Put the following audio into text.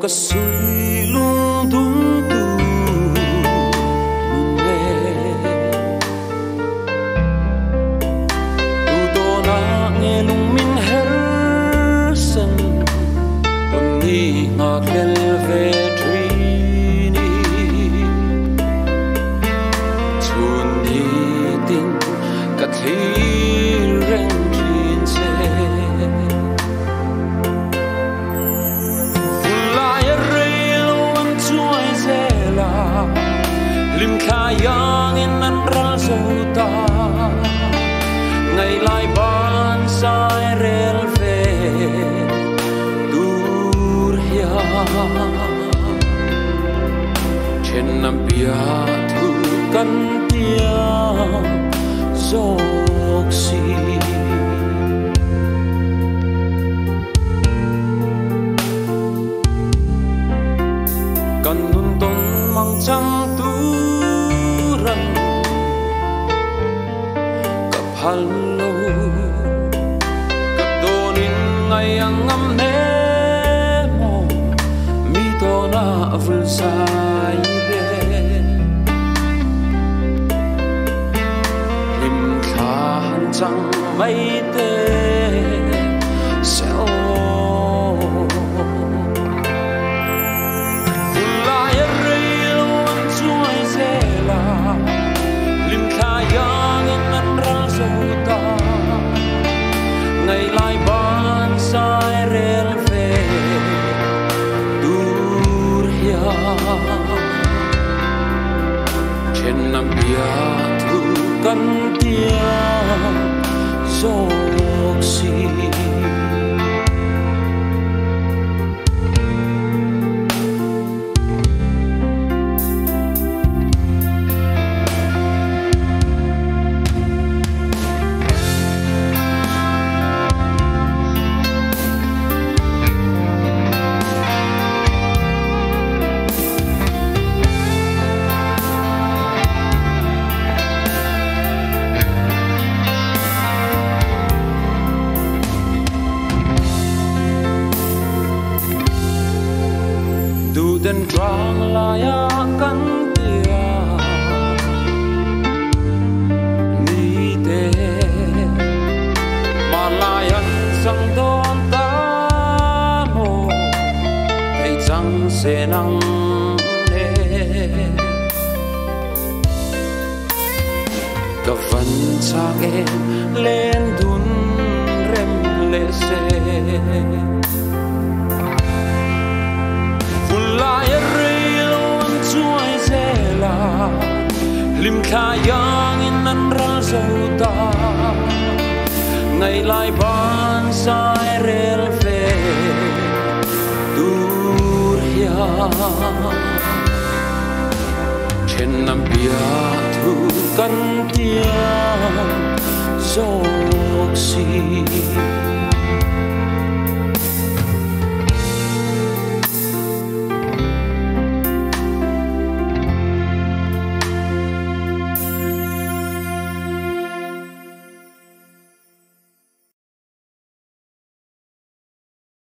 cái suy lung tung tu nghe tu to na nghe lung min her sen tuần đi ngạc lên về trini tuần đi tin cả thế rèn trên xe lim khayang in an ral zota ngày lai ban sai rel ve dur ya chen nam pia thu kan tia zok si kan nun ton mang chang hello kadonin ngayang amnemo mito na avulsaire lim khan chang mai te sao ngày lai ban sai rel ve dur ya chen nam pia thu kan tia zok si den drang la ya kan tia ni te malayan sang don ta mo thei chang se nang ne ka van chang e len dun rem le se lim khayang in an ral zota ngày lai ban sai rel ve dur ya chen nam pia thu kan tia zok si